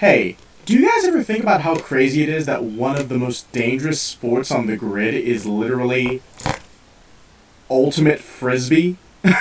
Hey, do you guys ever think about how crazy it is that one of the most dangerous sports on the grid is literally ultimate frisbee? uh...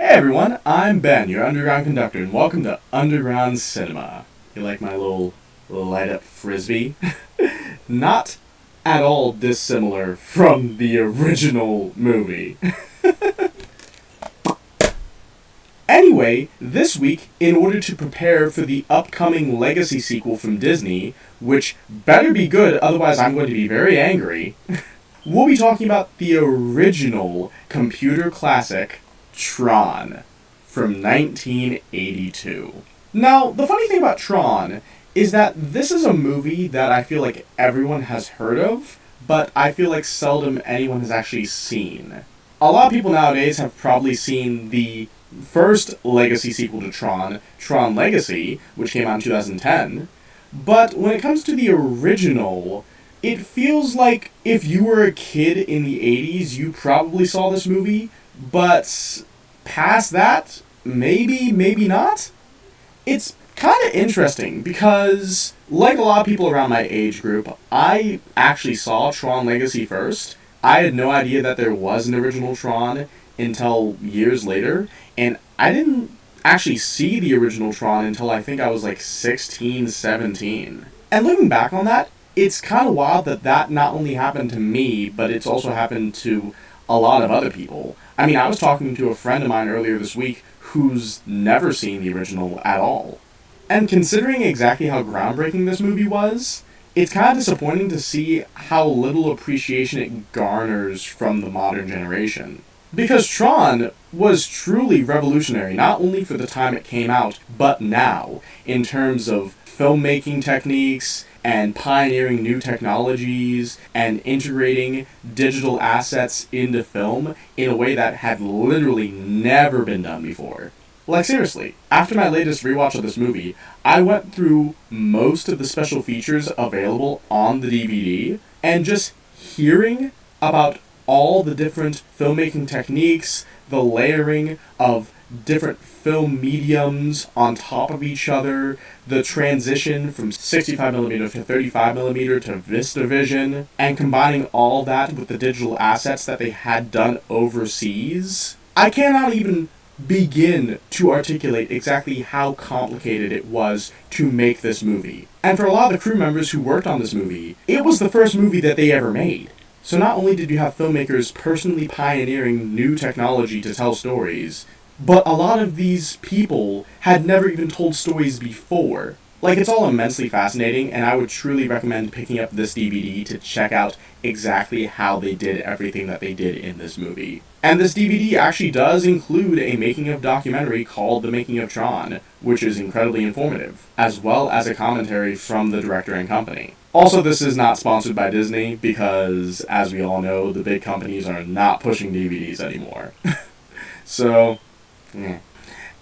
Hey everyone, I'm Ben, your underground conductor, and welcome to Underground Cinema. You like my little light up frisbee? Not at all dissimilar from the original movie. Anyway, this week, in order to prepare for the upcoming Legacy sequel from Disney, which better be good, otherwise I'm going to be very angry, we'll be talking about the original computer classic, Tron, from 1982. Now, the funny thing about Tron is that this is a movie that I feel like everyone has heard of, but I feel like seldom anyone has actually seen. A lot of people nowadays have probably seen the first Legacy sequel to Tron, Tron Legacy, which came out in 2010, but when it comes to the original, it feels like if you were a kid in the 80s, you probably saw this movie, but past that, maybe not? It's kind of interesting because, like a lot of people around my age group, I actually saw Tron Legacy first. I had no idea that there was an original Tron until years later, and I didn't actually see the original Tron until I think I was like 16, 17. And looking back on that, it's kind of wild that not only happened to me, but it's also happened to a lot of other people. I mean, I was talking to a friend of mine earlier this week who's never seen the original at all. And considering exactly how groundbreaking this movie was, it's kind of disappointing to see how little appreciation it garners from the modern generation. Because Tron was truly revolutionary, not only for the time it came out, but now, in terms of filmmaking techniques, and pioneering new technologies, and integrating digital assets into film in a way that had literally never been done before. Like seriously, after my latest rewatch of this movie, I went through most of the special features available on the DVD, and just hearing about all the different filmmaking techniques, the layering of different film mediums on top of each other, the transition from 65mm to 35mm to VistaVision, and combining all that with the digital assets that they had done overseas, I cannot even begin to articulate exactly how complicated it was to make this movie. And for a lot of the crew members who worked on this movie, it was the first movie that they ever made. So not only did you have filmmakers personally pioneering new technology to tell stories, but a lot of these people had never even told stories before. Like, it's all immensely fascinating, and I would truly recommend picking up this DVD to check out exactly how they did everything that they did in this movie. And this DVD actually does include a making-of documentary called The Making of Tron, which is incredibly informative, as well as a commentary from the director and company. Also, this is not sponsored by Disney, because, as we all know, the big companies are not pushing DVDs anymore. So, yeah.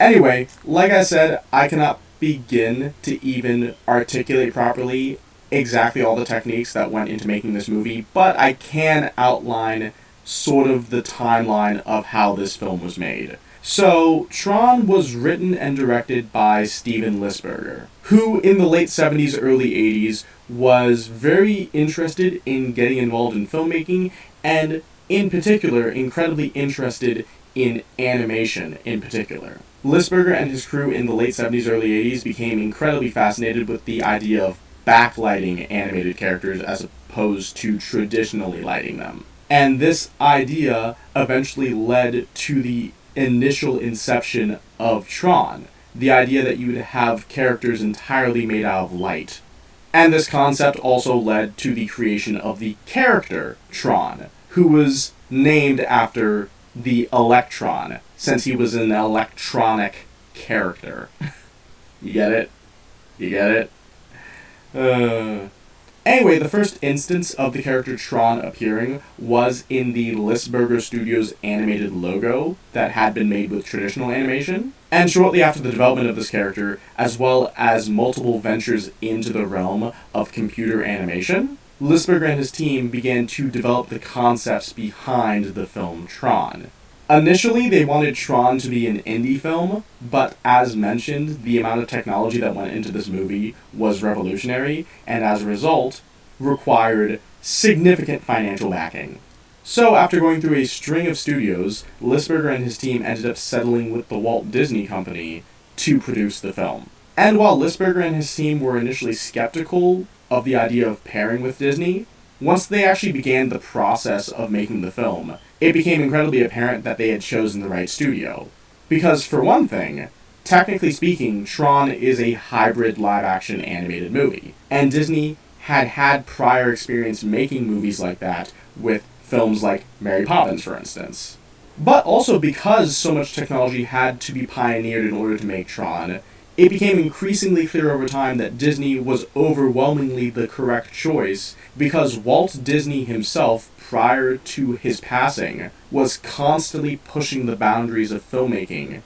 Anyway, like I said, I cannot begin to even articulate properly exactly all the techniques that went into making this movie, but I can outline sort of the timeline of how this film was made. So, Tron was written and directed by Steven Lisberger, who in the late 70s, early 80s was very interested in getting involved in filmmaking, and in particular, incredibly interested in animation in particular. Lisberger and his crew in the late 70s, early 80s became incredibly fascinated with the idea of backlighting animated characters as opposed to traditionally lighting them. And this idea eventually led to the initial inception of Tron, the idea that you would have characters entirely made out of light. And this concept also led to the creation of the character Tron, who was named after the Electron, since he was an electronic character. You get it? You get it? Anyway, the first instance of the character Tron appearing was in the Lisberger Studios animated logo that had been made with traditional animation. And shortly after the development of this character, as well as multiple ventures into the realm of computer animation, Lisberger and his team began to develop the concepts behind the film Tron. Initially, they wanted Tron to be an indie film, but as mentioned, the amount of technology that went into this movie was revolutionary, and as a result, required significant financial backing. So, after going through a string of studios, Lisberger and his team ended up settling with the Walt Disney Company to produce the film. And while Lisberger and his team were initially skeptical of the idea of pairing with Disney, once they actually began the process of making the film, it became incredibly apparent that they had chosen the right studio. Because, for one thing, technically speaking, Tron is a hybrid live-action animated movie, and Disney had prior experience making movies like that with films like Mary Poppins, for instance. But also because so much technology had to be pioneered in order to make Tron, it became increasingly clear over time that Disney was overwhelmingly the correct choice because Walt Disney himself, prior to his passing, was constantly pushing the boundaries of filmmaking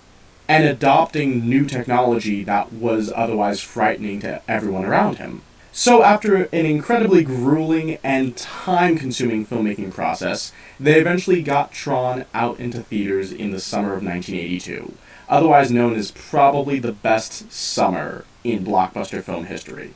and adopting new technology that was otherwise frightening to everyone around him. So after an incredibly grueling and time-consuming filmmaking process, they eventually got Tron out into theaters in the summer of 1982. Otherwise known as probably the best summer in blockbuster film history.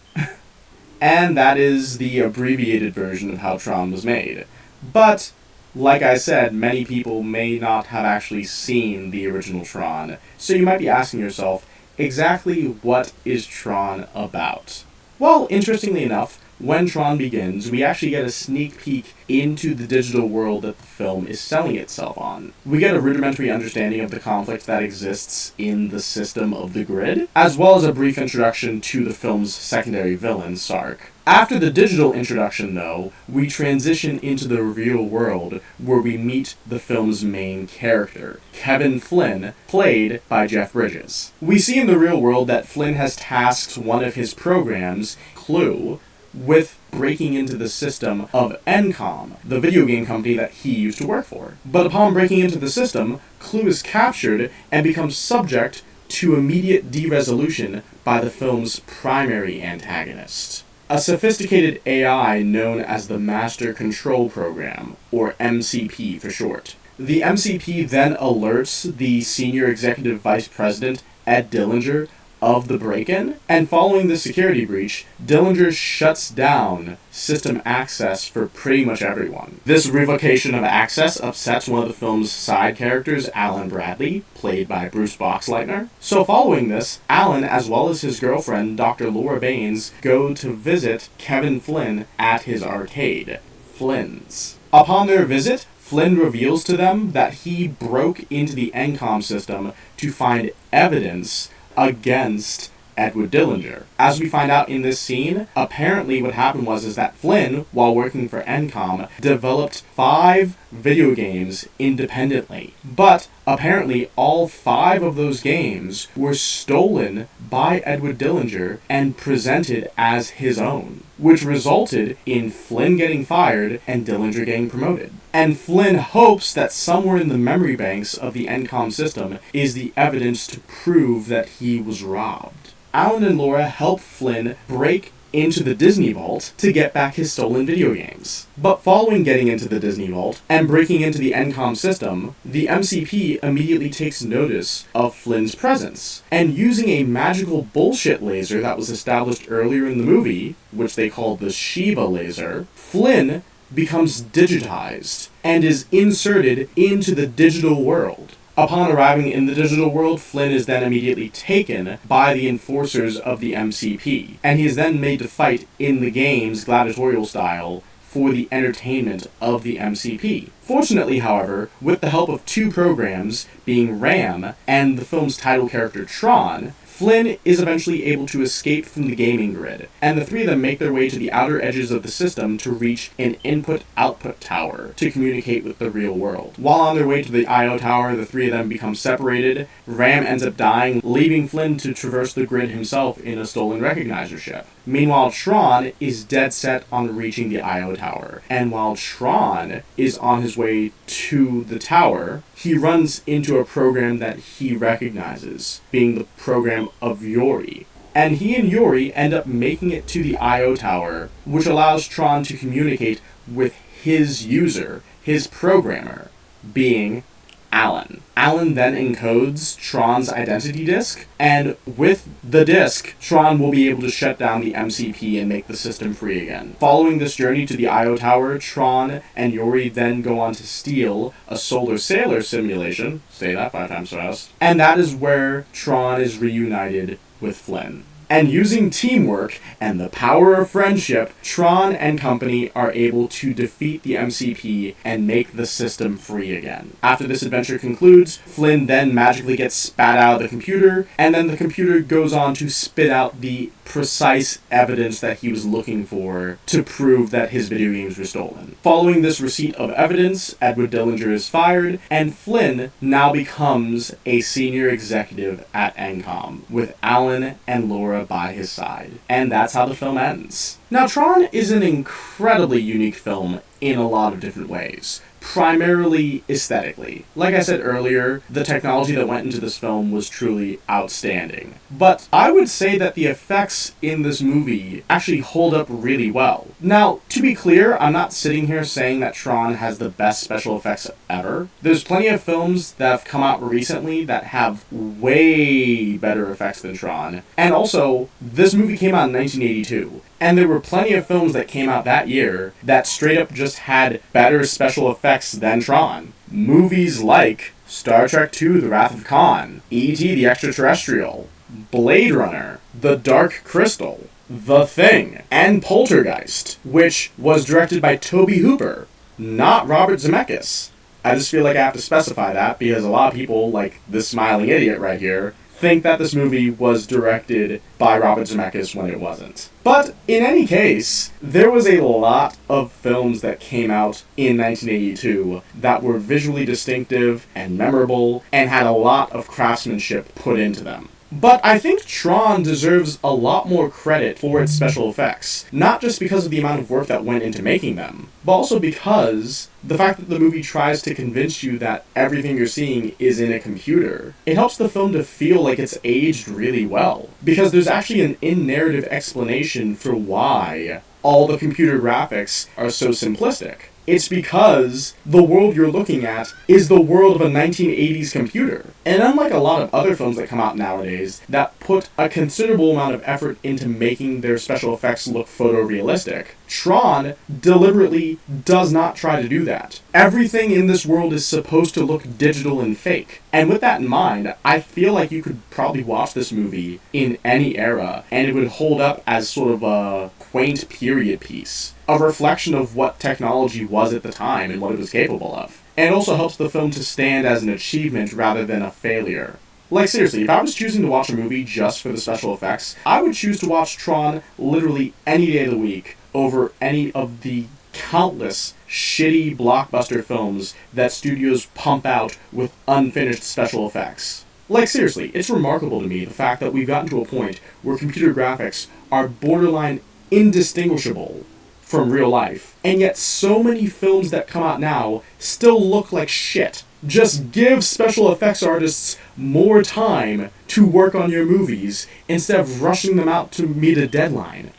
And that is the abbreviated version of how Tron was made. But, like I said, many people may not have actually seen the original Tron, so you might be asking yourself, exactly what is Tron about? Well, interestingly enough, when Tron begins, we actually get a sneak peek into the digital world that the film is selling itself on. We get a rudimentary understanding of the conflict that exists in the system of the grid, as well as a brief introduction to the film's secondary villain, Sark. After the digital introduction, though, we transition into the real world, where we meet the film's main character, Kevin Flynn, played by Jeff Bridges. We see in the real world that Flynn has tasked one of his programs, Clue, with breaking into the system of Encom, the video game company that he used to work for. But upon breaking into the system, Clue is captured and becomes subject to immediate de-resolution by the film's primary antagonist, a sophisticated AI known as the Master Control Program, or MCP for short. The MCP then alerts the Senior Executive Vice President, Ed Dillinger, of the break-in, and following the security breach, Dillinger shuts down system access for pretty much everyone. This revocation of access upsets one of the film's side characters, Alan Bradley, played by Bruce Boxleitner. So following this, Alan, as well as his girlfriend, Dr. Laura Baines, go to visit Kevin Flynn at his arcade, Flynn's. Upon their visit, Flynn reveals to them that he broke into the Encom system to find evidence against Edward Dillinger. As we find out in this scene, apparently what happened was that Flynn, while working for Encom, developed 5 video games independently. But apparently all 5 of those games were stolen by Edward Dillinger and presented as his own, which resulted in Flynn getting fired and Dillinger getting promoted. And Flynn hopes that somewhere in the memory banks of the Encom system is the evidence to prove that he was robbed. Alan and Laura help Flynn break into the Disney Vault to get back his stolen video games. But following getting into the Disney Vault and breaking into the Encom system, the MCP immediately takes notice of Flynn's presence, and using a magical bullshit laser that was established earlier in the movie, which they called the Shiva laser, Flynn becomes digitized and is inserted into the digital world. Upon arriving in the digital world, Flynn is then immediately taken by the enforcers of the MCP, and he is then made to fight in the games gladiatorial style for the entertainment of the MCP. Fortunately, however, with the help of 2 programs, being RAM and the film's title character Tron, Flynn is eventually able to escape from the gaming grid, and the three of them make their way to the outer edges of the system to reach an input-output tower to communicate with the real world. While on their way to the I.O. tower, the three of them become separated. Ram ends up dying, leaving Flynn to traverse the grid himself in a stolen recognizer ship. Meanwhile, Tron is dead set on reaching the I.O. tower, and while Tron is on his way to the tower, he runs into a program that he recognizes, being the program of Yori. And he and Yori end up making it to the I.O. tower, which allows Tron to communicate with his user, his programmer, being Alan. Alan then encodes Tron's identity disk, and with the disk, Tron will be able to shut down the MCP and make the system free again. Following this journey to the I.O. tower, Tron and Yori then go on to steal a solar sailor simulation, say that 5 times fast, and that is where Tron is reunited with Flynn. And using teamwork and the power of friendship, Tron and company are able to defeat the MCP and make the system free again. After this adventure concludes, Flynn then magically gets spat out of the computer, and then the computer goes on to spit out the precise evidence that he was looking for to prove that his video games were stolen. Following this receipt of evidence, Edward Dillinger is fired, and Flynn now becomes a senior executive at Encom, with Alan and Laura by his side. And that's how the film ends. Now, Tron is an incredibly unique film in a lot of different ways. Primarily aesthetically. Like I said earlier, the technology that went into this film was truly outstanding. But I would say that the effects in this movie actually hold up really well. Now, to be clear, I'm not sitting here saying that Tron has the best special effects ever. There's plenty of films that have come out recently that have way better effects than Tron. And also, this movie came out in 1982. And there were plenty of films that came out that year that straight up just had better special effects than Tron. Movies like Star Trek II: The Wrath of Khan, E.T. the Extraterrestrial, Blade Runner, The Dark Crystal, The Thing, and Poltergeist, which was directed by Tobe Hooper, not Robert Zemeckis. I just feel like I have to specify that because a lot of people, like this smiling idiot right here, think that this movie was directed by Robert Zemeckis when it wasn't. But in any case, there was a lot of films that came out in 1982 that were visually distinctive and memorable and had a lot of craftsmanship put into them. But I think Tron deserves a lot more credit for its special effects, not just because of the amount of work that went into making them, but also because the fact that the movie tries to convince you that everything you're seeing is in a computer. It helps the film to feel like it's aged really well, because there's actually an in-narrative explanation for why all the computer graphics are so simplistic. It's because the world you're looking at is the world of a 1980s computer. And unlike a lot of other films that come out nowadays that put a considerable amount of effort into making their special effects look photorealistic, Tron deliberately does not try to do that. Everything in this world is supposed to look digital and fake. And with that in mind, I feel like you could probably watch this movie in any era, and it would hold up as sort of a quaint period piece, a reflection of what technology was at the time and what it was capable of. And it also helps the film to stand as an achievement rather than a failure. Like seriously, if I was choosing to watch a movie just for the special effects, I would choose to watch Tron literally any day of the week over any of the countless shitty blockbuster films that studios pump out with unfinished special effects. Like seriously, it's remarkable to me the fact that we've gotten to a point where computer graphics are borderline indistinguishable from real life, and yet so many films that come out now still look like shit. Just give special effects artists more time to work on your movies instead of rushing them out to meet a deadline.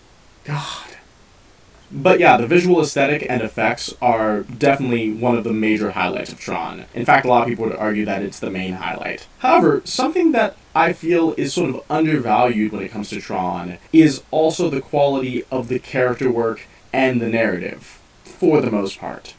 God. But yeah, the visual aesthetic and effects are definitely one of the major highlights of Tron. In fact, a lot of people would argue that it's the main highlight. However, something that I feel is sort of undervalued when it comes to Tron is also the quality of the character work and the narrative, for the most part.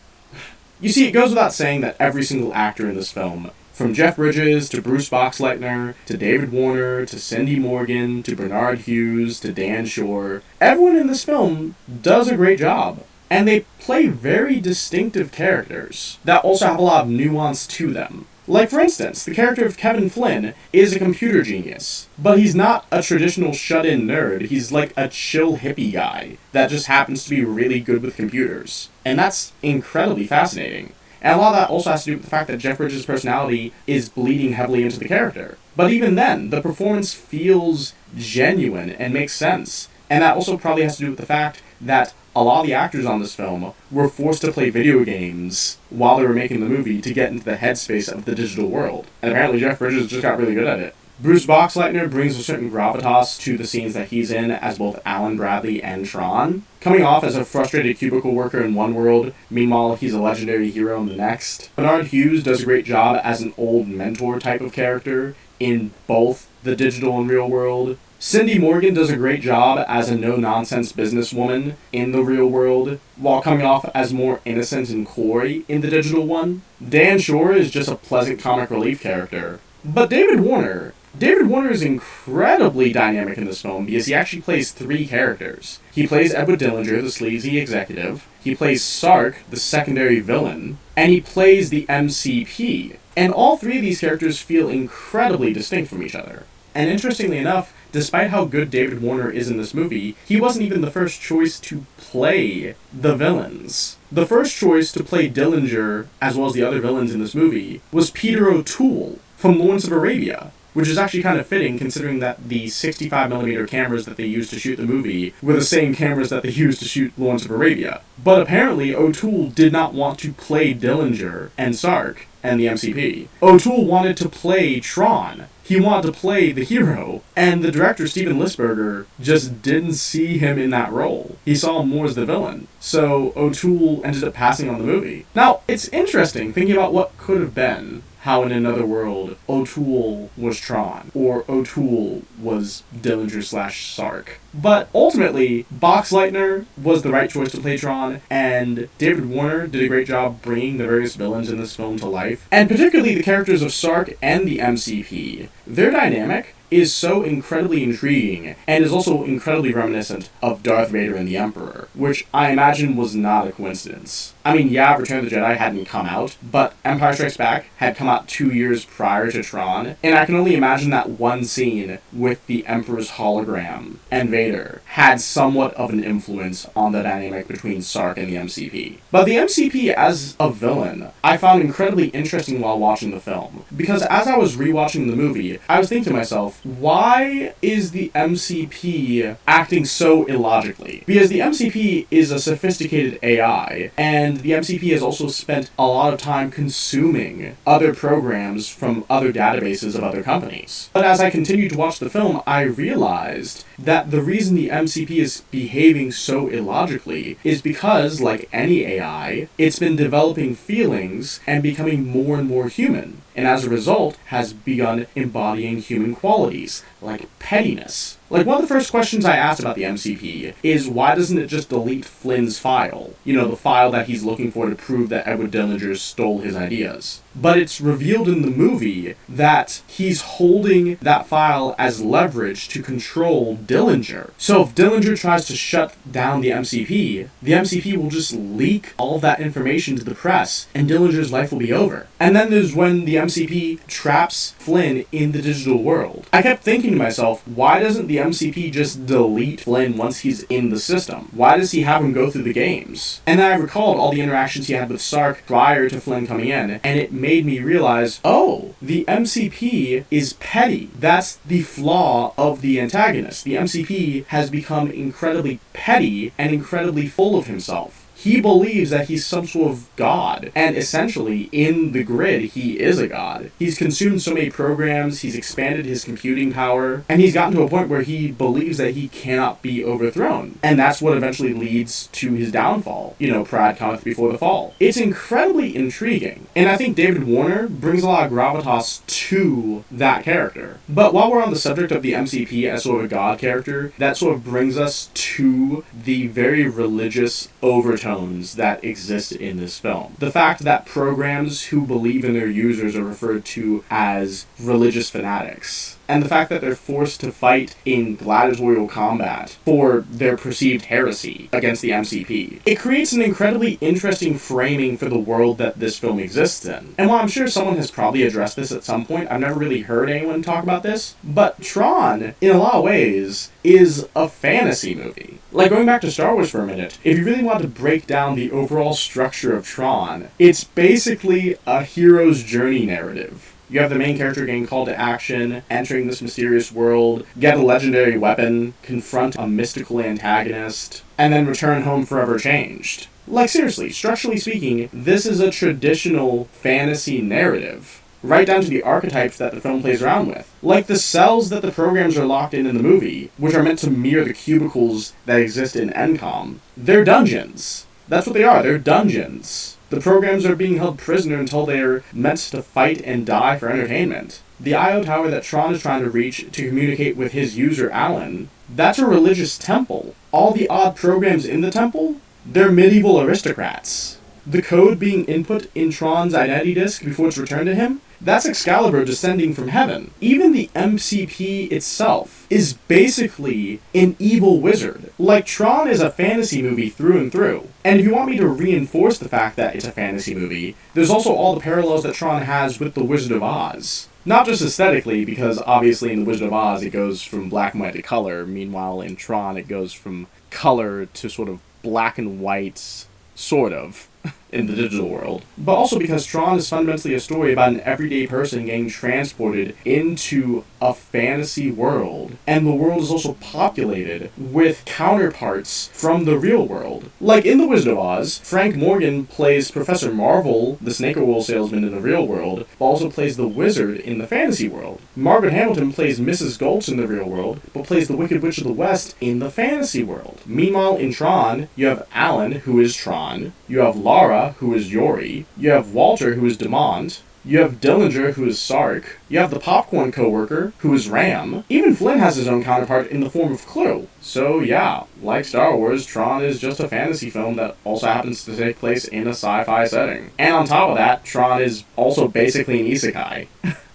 You see, it goes without saying that every single actor in this film, from Jeff Bridges to Bruce Boxleitner to David Warner to Cindy Morgan to Bernard Hughes to Dan Shore, everyone in this film does a great job. And they play very distinctive characters that also have a lot of nuance to them. Like, for instance, the character of Kevin Flynn is a computer genius, but he's not a traditional shut-in nerd. He's like a chill hippie guy that just happens to be really good with computers. And that's incredibly fascinating. And a lot of that also has to do with the fact that Jeff Bridges' personality is bleeding heavily into the character. But even then, the performance feels genuine and makes sense. And that also probably has to do with the fact that a lot of the actors on this film were forced to play video games while they were making the movie to get into the headspace of the digital world. And apparently Jeff Bridges just got really good at it. Bruce Boxleitner brings a certain gravitas to the scenes that he's in as both Alan Bradley and Tron, coming off as a frustrated cubicle worker in one world, meanwhile he's a legendary hero in the next. Bernard Hughes does a great job as an old mentor type of character in both the digital and real world. Cindy Morgan does a great job as a no-nonsense businesswoman in the real world, while coming off as more innocent and coy in the digital one. Dan Shore is just a pleasant comic relief character. But David Warner is incredibly dynamic in this film because he actually plays three characters. He plays Edward Dillinger, the sleazy executive, he plays Sark, the secondary villain, and he plays the MCP. And all three of these characters feel incredibly distinct from each other. And interestingly enough, despite how good David Warner is in this movie, he wasn't even the first choice to play the villains. The first choice to play Dillinger, as well as the other villains in this movie, was Peter O'Toole from Lawrence of Arabia, which is actually kind of fitting considering that the 65mm cameras that they used to shoot the movie were the same cameras that they used to shoot Lawrence of Arabia. But apparently O'Toole did not want to play Dillinger and Sark and the MCP. O'Toole wanted to play Tron. He wanted to play the hero, and the director, Steven Lisberger, just didn't see him in that role. He saw him more as the villain. So O'Toole ended up passing on the movie. Now, it's interesting thinking about what could have been how in another world O'Toole was Tron, or O'Toole was Dillinger/Sark. But ultimately, Boxleitner was the right choice to play Tron, and David Warner did a great job bringing the various villains in this film to life. And particularly the characters of Sark and the MCP. Their dynamic is so incredibly intriguing, and is also incredibly reminiscent of Darth Vader and the Emperor, which I imagine was not a coincidence. I mean, yeah, Return of the Jedi hadn't come out, but Empire Strikes Back had come out 2 years prior to Tron, and I can only imagine that one scene with the Emperor's hologram and Vader had somewhat of an influence on the dynamic between Sark and the MCP. But the MCP as a villain, I found incredibly interesting while watching the film, because as I was rewatching the movie, I was thinking to myself, why is the MCP acting so illogically? Because the MCP is a sophisticated AI, and the MCP has also spent a lot of time consuming other programs from other databases of other companies. But as I continued to watch the film, I realized that the reason the MCP is behaving so illogically is because, like any AI, it's been developing feelings and becoming more and more human, and as a result has begun embodying human qualities, like pettiness. Like, one of the first questions I asked about the MCP is why doesn't it just delete Flynn's file? You know, the file that he's looking for to prove that Edward Dillinger stole his ideas. But it's revealed in the movie that he's holding that file as leverage to control Dillinger. So if Dillinger tries to shut down the MCP will just leak all of that information to the press, and Dillinger's life will be over. And then there's when the MCP traps Flynn in the digital world. I kept thinking to myself, why doesn't the MCP just delete Flynn once he's in the system? Why does he have him go through the games? And then I recalled all the interactions he had with Sark prior to Flynn coming in, and it made me realize, oh, the MCP is petty. That's the flaw of the antagonist. The MCP has become incredibly petty and incredibly full of himself. He believes that he's some sort of god, and essentially, in the grid, he is a god. He's consumed so many programs, he's expanded his computing power, and he's gotten to a point where he believes that he cannot be overthrown. And that's what eventually leads to his downfall. You know, pride cometh before the fall. It's incredibly intriguing, and I think David Warner brings a lot of gravitas to that character. But while we're on the subject of the MCP as sort of a god character, that sort of brings us to the very religious overtone undertones that exist in this film. The fact that programs who believe in their users are referred to as religious fanatics, and the fact that they're forced to fight in gladiatorial combat for their perceived heresy against the MCP. It creates an incredibly interesting framing for the world that this film exists in. And while I'm sure someone has probably addressed this at some point, I've never really heard anyone talk about this, but Tron, in a lot of ways, is a fantasy movie. Like, going back to Star Wars for a minute, if you really want to break down the overall structure of Tron, it's basically a hero's journey narrative. You have the main character getting called to action, entering this mysterious world, get a legendary weapon, confront a mystical antagonist, and then return home forever changed. Like, seriously, structurally speaking, this is a traditional fantasy narrative, right down to the archetypes that the film plays around with. Like the cells that the programs are locked in the movie, which are meant to mirror the cubicles that exist in Encom, they're dungeons. That's what they are, they're dungeons. The programs are being held prisoner until they're meant to fight and die for entertainment. The I.O. Tower that Tron is trying to reach to communicate with his user Alan, that's a religious temple. All the odd programs in the temple, they're medieval aristocrats. The code being input in Tron's identity disk before it's returned to him, that's Excalibur descending from heaven. Even the MCP itself is basically an evil wizard. Like, Tron is a fantasy movie through and through. And if you want me to reinforce the fact that it's a fantasy movie, there's also all the parallels that Tron has with The Wizard of Oz. Not just aesthetically, because obviously in The Wizard of Oz it goes from black and white to color, meanwhile in Tron it goes from color to sort of black and white, sort of, in the digital world. But also because Tron is fundamentally a story about an everyday person getting transported into a fantasy world, and the world is also populated with counterparts from the real world. Like in The Wizard of Oz, Frank Morgan plays Professor Marvel, the snake oil salesman in the real world, but also plays the wizard in the fantasy world. Margaret Hamilton plays Mrs. Gulch in the real world, but plays the Wicked Witch of the West in the fantasy world. Meanwhile, in Tron, you have Alan, who is Tron, you have Lara, who is Yori, you have Walter, who is Demont, you have Dillinger, who is Sark, you have the popcorn co-worker, who is Ram. Even Flynn has his own counterpart in the form of Clue. So yeah, like Star Wars, Tron is just a fantasy film that also happens to take place in a sci-fi setting. And on top of that, Tron is also basically an isekai.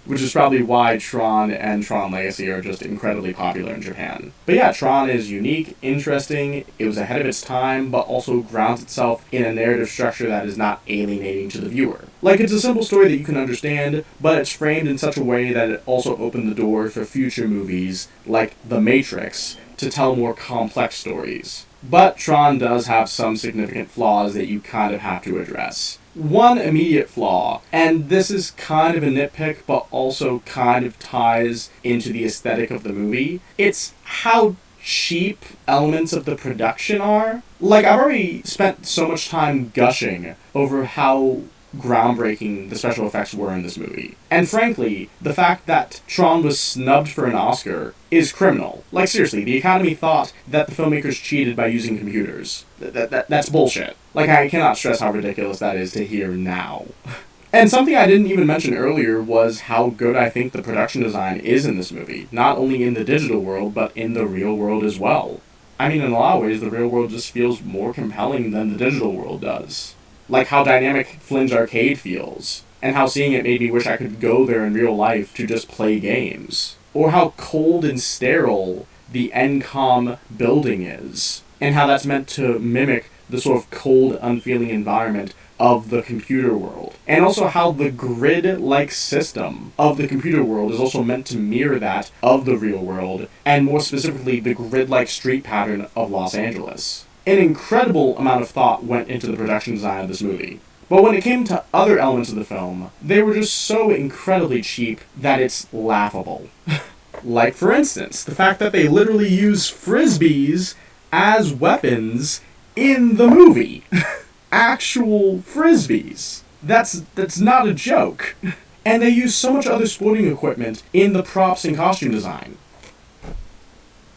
Which is probably why Tron and Tron Legacy are just incredibly popular in Japan. But yeah, Tron is unique, interesting, it was ahead of its time, but also grounds itself in a narrative structure that is not alienating to the viewer. Like, it's a simple story that you can understand, but it's framed in such a way that it also opened the door for future movies, like The Matrix, to tell more complex stories. But Tron does have some significant flaws that you kind of have to address. One immediate flaw, and this is kind of a nitpick, but also kind of ties into the aesthetic of the movie, it's how cheap elements of the production are. Like, I've already spent so much time gushing over how groundbreaking the special effects were in this movie. And frankly, the fact that Tron was snubbed for an Oscar is criminal. Like, seriously, the Academy thought that the filmmakers cheated by using computers. That's bullshit. Like, I cannot stress how ridiculous that is to hear now. And something I didn't even mention earlier was how good I think the production design is in this movie. Not only in the digital world, but in the real world as well. I mean, in a lot of ways, the real world just feels more compelling than the digital world does. Like how dynamic Flynn's arcade feels, and how seeing it made me wish I could go there in real life to just play games. Or how cold and sterile the Encom building is, and how that's meant to mimic the sort of cold, unfeeling environment of the computer world. And also how the grid-like system of the computer world is also meant to mirror that of the real world, and more specifically the grid-like street pattern of Los Angeles. An incredible amount of thought went into the production design of this movie. But when it came to other elements of the film, they were just so incredibly cheap that it's laughable. Like, for instance, the fact that they literally use frisbees as weapons in the movie. Actual frisbees. That's not a joke. And they use so much other sporting equipment in the props and costume design.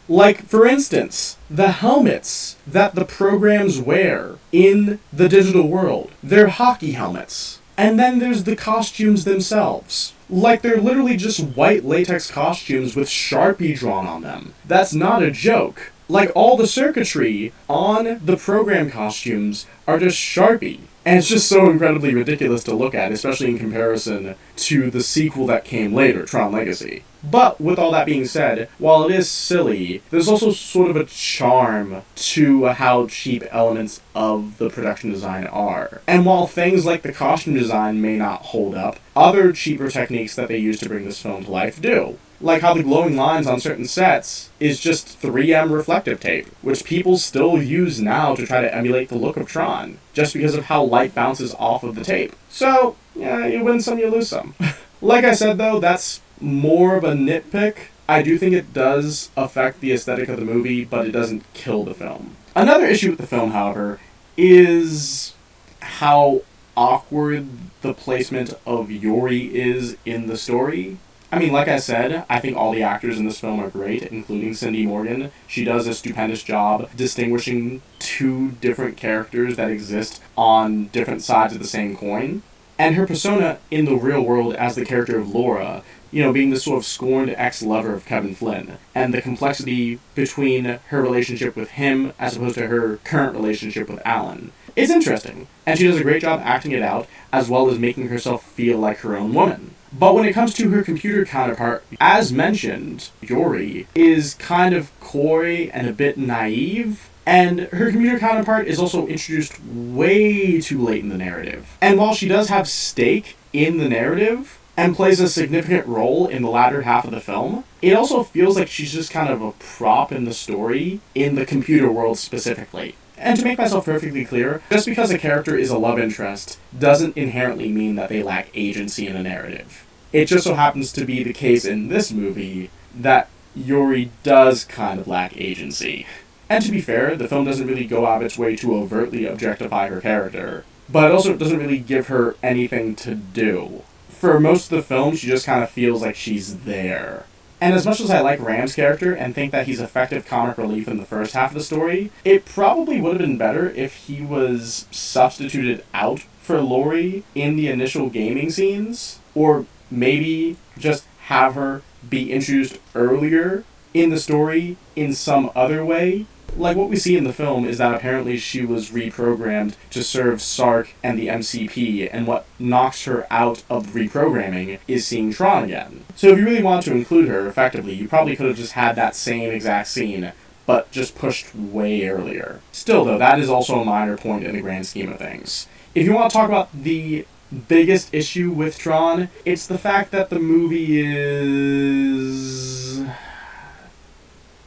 Like, for instance, the helmets that the programs wear in the digital world. They're hockey helmets. And then there's the costumes themselves. Like, they're literally just white latex costumes with Sharpie drawn on them. That's not a joke. Like, all the circuitry on the program costumes are just Sharpie. And it's just so incredibly ridiculous to look at, especially in comparison to the sequel that came later, Tron Legacy. But, with all that being said, while it is silly, there's also sort of a charm to how cheap elements of the production design are. And while things like the costume design may not hold up, other cheaper techniques that they use to bring this film to life do. Like how the glowing lines on certain sets is just 3M reflective tape, which people still use now to try to emulate the look of Tron, just because of how light bounces off of the tape. So, yeah, you win some, you lose some. Like I said though, that's more of a nitpick. I do think it does affect the aesthetic of the movie, but it doesn't kill the film. Another issue with the film, however, is how awkward the placement of Yori is in the story. I mean, like I said, I think all the actors in this film are great, including Cindy Morgan. She does a stupendous job distinguishing two different characters that exist on different sides of the same coin. And her persona in the real world as the character of Laura, being the sort of scorned ex-lover of Kevin Flynn, and the complexity between her relationship with him as opposed to her current relationship with Alan. It's interesting, and she does a great job acting it out, as well as making herself feel like her own woman. But when it comes to her computer counterpart, as mentioned, Yori is kind of coy and a bit naive, and her computer counterpart is also introduced way too late in the narrative. And while she does have stake in the narrative, and plays a significant role in the latter half of the film, it also feels like she's just kind of a prop in the story, in the computer world specifically. And to make myself perfectly clear, just because a character is a love interest doesn't inherently mean that they lack agency in a narrative. It just so happens to be the case in this movie that Yori does kind of lack agency. And to be fair, the film doesn't really go out of its way to overtly objectify her character, but it also doesn't really give her anything to do. For most of the film, she just kind of feels like she's there. And as much as I like Ram's character and think that he's effective comic relief in the first half of the story, it probably would have been better if he was substituted out for Lori in the initial gaming scenes, or maybe just have her be introduced earlier in the story in some other way. Like, what we see in the film is that apparently she was reprogrammed to serve Sark and the MCP, and what knocks her out of reprogramming is seeing Tron again. So if you really want to include her effectively, you probably could have just had that same exact scene, but just pushed way earlier. Still though, that is also a minor point in the grand scheme of things. If you want to talk about the biggest issue with Tron, it's the fact that the movie is...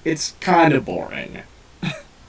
it's kind of boring.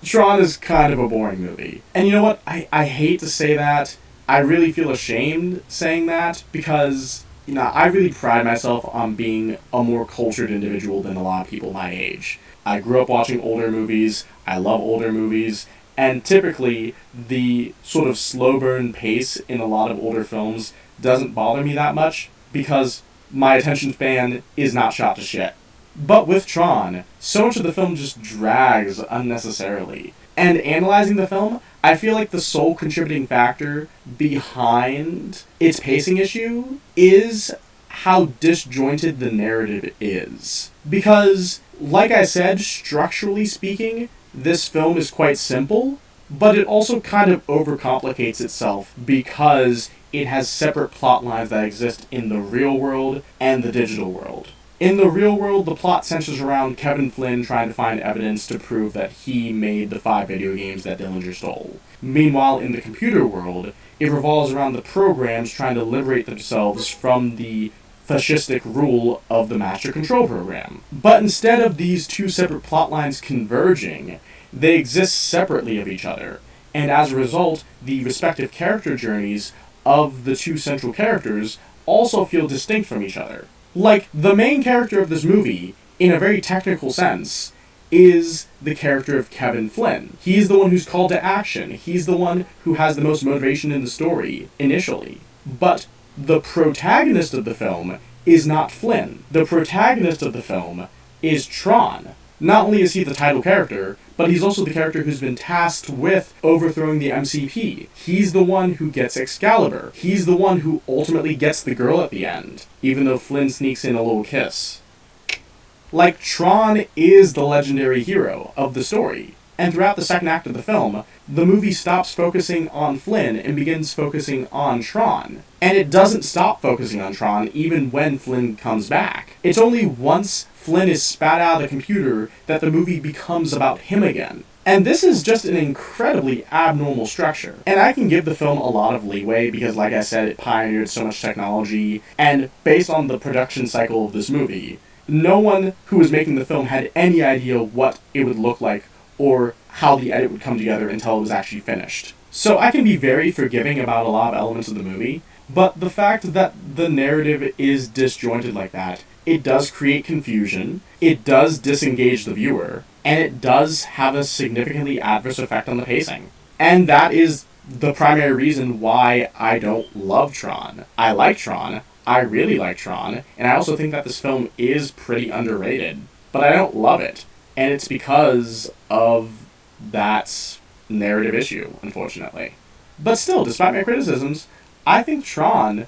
Tron is kind of a boring movie. And you know what? I hate to say that. I really feel ashamed saying that, because, I really pride myself on being a more cultured individual than a lot of people my age. I grew up watching older movies, I love older movies, and typically the sort of slow burn pace in a lot of older films doesn't bother me that much, because my attention span is not shot to shit. But with Tron, so much of the film just drags unnecessarily. And analyzing the film, I feel like the sole contributing factor behind its pacing issue is how disjointed the narrative is. Because, like I said, structurally speaking, this film is quite simple, but it also kind of overcomplicates itself because it has separate plot lines that exist in the real world and the digital world. In the real world, the plot centers around Kevin Flynn trying to find evidence to prove that he made the 5 video games that Dillinger stole. Meanwhile, in the computer world, it revolves around the programs trying to liberate themselves from the fascistic rule of the Master Control Program. But instead of these two separate plot lines converging, they exist separately of each other, and as a result, the respective character journeys of the two central characters also feel distinct from each other. Like, the main character of this movie, in a very technical sense, is the character of Kevin Flynn. He's the one who's called to action. He's the one who has the most motivation in the story, initially. But the protagonist of the film is not Flynn. The protagonist of the film is Tron. Not only is he the title character, but he's also the character who's been tasked with overthrowing the MCP. He's the one who gets Excalibur. He's the one who ultimately gets the girl at the end, even though Flynn sneaks in a little kiss. Like, Tron is the legendary hero of the story. And throughout the second act of the film, the movie stops focusing on Flynn and begins focusing on Tron. And it doesn't stop focusing on Tron even when Flynn comes back. It's only once Flynn is spat out of the computer that the movie becomes about him again. And this is just an incredibly abnormal structure. And I can give the film a lot of leeway because, like I said, it pioneered so much technology, and based on the production cycle of this movie, no one who was making the film had any idea what it would look like or how the edit would come together until it was actually finished. So I can be very forgiving about a lot of elements of the movie, but the fact that the narrative is disjointed like that, it does create confusion, it does disengage the viewer, and it does have a significantly adverse effect on the pacing. And that is the primary reason why I don't love Tron. I like Tron, I really like Tron, and I also think that this film is pretty underrated, but I don't love it. And it's because of that narrative issue, unfortunately. But still, despite my criticisms, I think Tron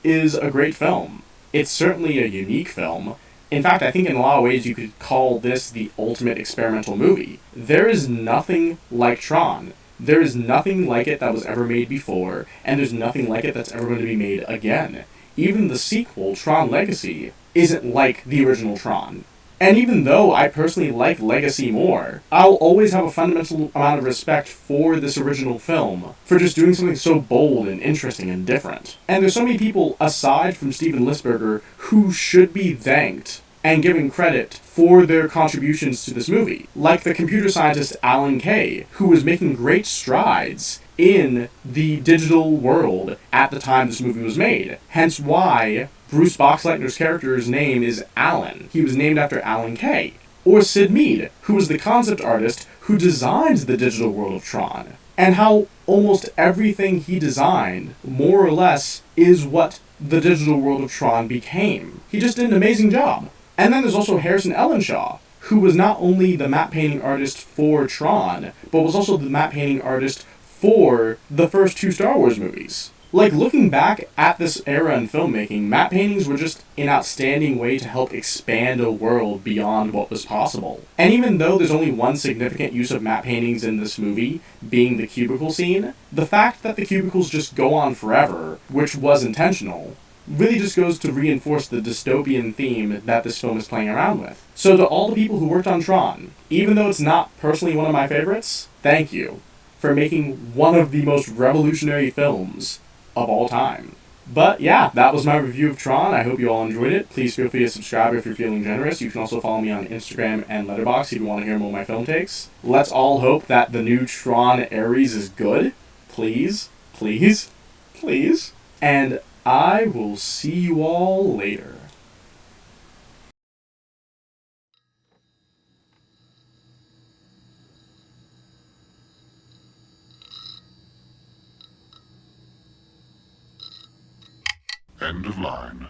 is a great film. It's certainly a unique film. In fact, I think in a lot of ways you could call this the ultimate experimental movie. There is nothing like Tron. There is nothing like it that was ever made before, and there's nothing like it that's ever going to be made again. Even the sequel, Tron Legacy, isn't like the original Tron. And even though I personally like Legacy more, I'll always have a fundamental amount of respect for this original film, for just doing something so bold and interesting and different. And there's so many people, aside from Steven Lisberger, who should be thanked and given credit for their contributions to this movie. Like the computer scientist Alan Kay, who was making great strides in the digital world at the time this movie was made. Hence why Bruce Boxleitner's character's name is Alan. He was named after Alan Kay. Or Sid Mead, who was the concept artist who designed the digital world of Tron. And how almost everything he designed, more or less, is what the digital world of Tron became. He just did an amazing job. And then there's also Harrison Ellenshaw, who was not only the matte painting artist for Tron, but was also the matte painting artist for the first two Star Wars movies. Like, looking back at this era in filmmaking, matte paintings were just an outstanding way to help expand a world beyond what was possible. And even though there's only one significant use of matte paintings in this movie, being the cubicle scene, the fact that the cubicles just go on forever, which was intentional, really just goes to reinforce the dystopian theme that this film is playing around with. So to all the people who worked on Tron, even though it's not personally one of my favorites, thank you for making one of the most revolutionary films of all time. But yeah, that was my review of Tron. I hope you all enjoyed it. Please feel free to subscribe if you're feeling generous. You can also follow me on Instagram and Letterboxd if you want to hear more of my film takes. Let's all hope that the new Tron Ares is good. Please, please, please. And I will see you all later. End of line.